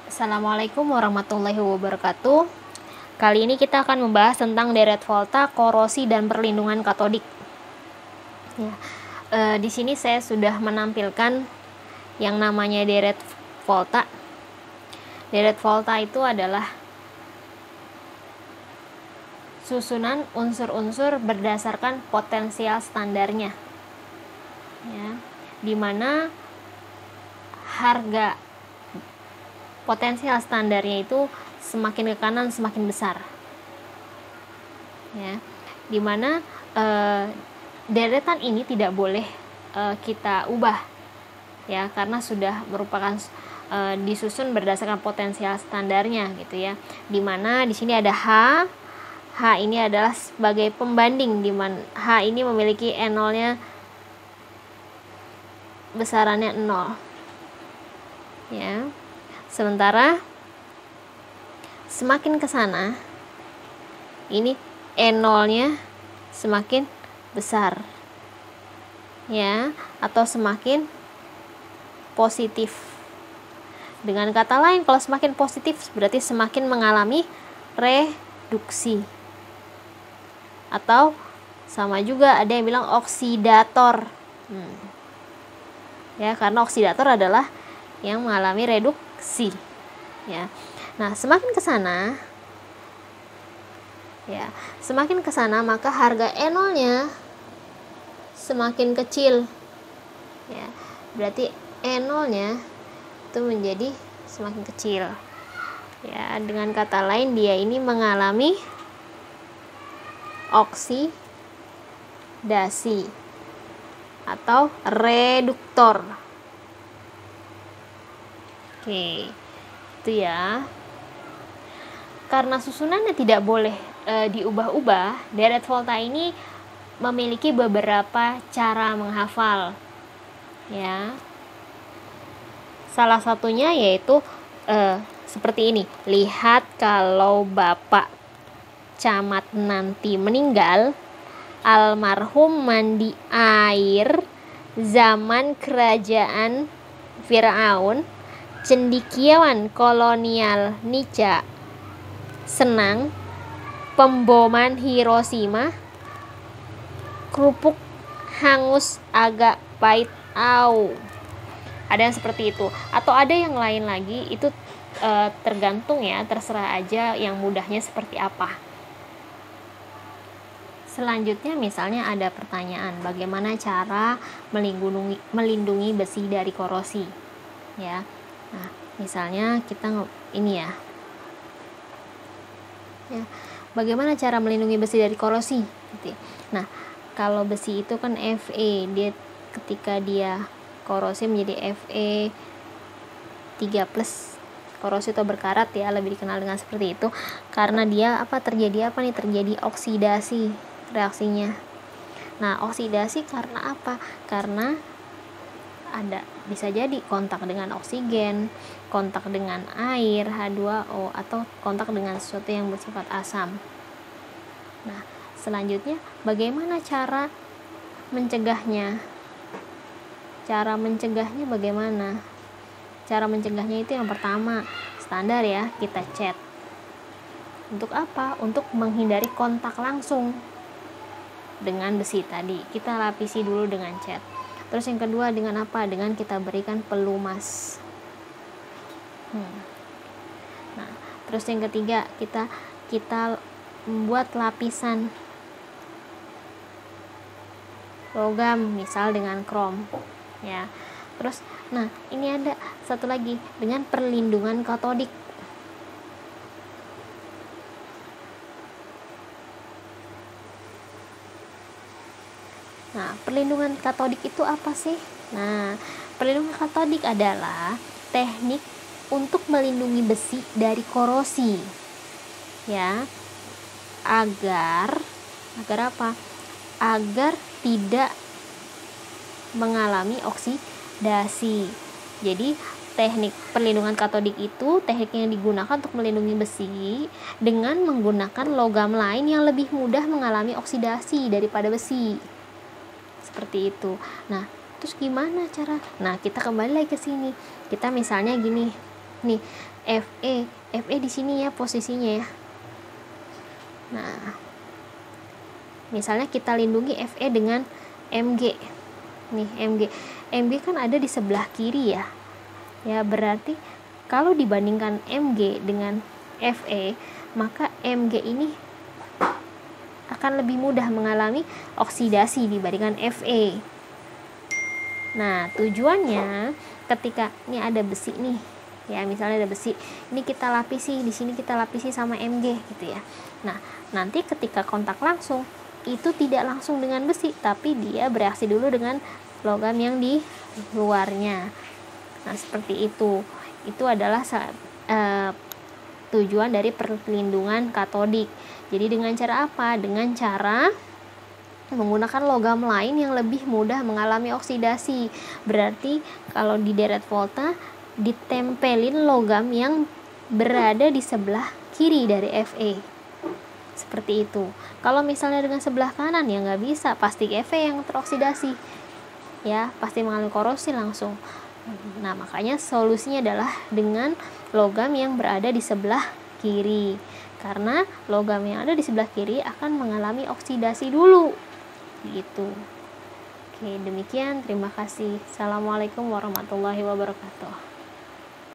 Assalamualaikum warahmatullahi wabarakatuh. Kali ini kita akan membahas tentang deret volta, korosi, dan perlindungan katodik. Ya, di sini saya sudah menampilkan yang namanya deret volta. Deret volta itu adalah susunan unsur-unsur berdasarkan potensial standarnya, ya, dimana harga potensial standarnya itu semakin ke kanan semakin besar, ya, dimana deretan ini tidak boleh kita ubah, ya, karena sudah merupakan disusun berdasarkan potensial standarnya, gitu ya. Dimana di sini ada H ini adalah sebagai pembanding, dimana H ini memiliki E0-nya besarannya 0, ya. Sementara semakin ke sana ini E0-nya semakin besar, ya, atau semakin positif. Dengan kata lain, kalau semakin positif berarti semakin mengalami reduksi. Atau sama juga ada yang bilang oksidator, ya, karena oksidator adalah yang mengalami reduksi, ya. Nah, semakin ke sana, ya, semakin ke sana maka harga E0-nya semakin kecil, ya. Berarti E0-nya itu menjadi semakin kecil, ya. Dengan kata lain, dia ini mengalami oksidasi atau reduktor. Oke, itu ya. Karena susunannya tidak boleh diubah-ubah, deret volta ini memiliki beberapa cara menghafal, ya. Salah satunya yaitu seperti ini. Lihat kalau Bapak Camat nanti meninggal, almarhum mandi air zaman kerajaan Firaun, cendikiawan kolonial Nica senang, pemboman Hiroshima, kerupuk hangus agak pahit ada yang seperti itu, atau ada yang lain lagi. Itu tergantung, ya, terserah aja yang mudahnya seperti apa. Selanjutnya misalnya ada pertanyaan, bagaimana cara melindungi besi dari korosi, ya. Nah, misalnya kita ini ya, bagaimana cara melindungi besi dari korosi, gitu. Nah, kalau besi itu kan Fe, dia ketika dia korosi menjadi Fe 3+, korosi atau berkarat, ya, lebih dikenal dengan seperti itu, karena dia terjadi oksidasi reaksinya. Nah, oksidasi karena apa? Karena ada bisa jadi kontak dengan oksigen, kontak dengan air H2O, atau kontak dengan sesuatu yang bersifat asam. Nah, selanjutnya bagaimana cara mencegahnya? Cara mencegahnya bagaimana? Cara mencegahnya itu yang pertama, standar, ya, kita cat. Untuk apa? Untuk menghindari kontak langsung dengan besi tadi. Kita lapisi dulu dengan cat. Terus yang kedua dengan apa? Dengan kita berikan pelumas. Nah, terus yang ketiga kita membuat lapisan logam, misal dengan krom, ya. Terus, nah, ini ada satu lagi dengan perlindungan katodik. Nah, perlindungan katodik itu apa sih? Nah, perlindungan katodik adalah teknik untuk melindungi besi dari korosi, ya, agar apa? Agar tidak mengalami oksidasi. Jadi, teknik perlindungan katodik itu teknik yang digunakan untuk melindungi besi dengan menggunakan logam lain yang lebih mudah mengalami oksidasi daripada besi. Seperti itu. Nah, terus gimana cara? Nah, kita kembali lagi ke sini. Kita misalnya gini, Nih, Fe di sini ya posisinya ya. Nah, misalnya kita lindungi Fe dengan Mg. Nih, Mg kan ada di sebelah kiri ya. Ya, berarti kalau dibandingkan Mg dengan Fe, maka Mg ini akan lebih mudah mengalami oksidasi dibandingkan Fe. Nah, tujuannya ketika ini ada besi nih, ya misalnya ada besi, ini kita lapisi, di sini kita lapisi sama Mg gitu ya. Nah, nanti ketika kontak langsung itu tidak langsung dengan besi, tapi dia bereaksi dulu dengan logam yang di luarnya. Nah, seperti itu. Itu adalah tujuan dari perlindungan katodik. Jadi dengan cara apa? Dengan cara menggunakan logam lain yang lebih mudah mengalami oksidasi. Berarti kalau di deret volta ditempelin logam yang berada di sebelah kiri dari Fe. Seperti itu. Kalau misalnya dengan sebelah kanan ya nggak bisa, pasti Fe yang teroksidasi. Ya, pasti mengalami korosi langsung. Nah, makanya solusinya adalah dengan logam yang berada di sebelah kiri. Karena logam yang ada di sebelah kiri akan mengalami oksidasi dulu. Gitu. Oke, demikian. Terima kasih. Assalamualaikum warahmatullahi wabarakatuh.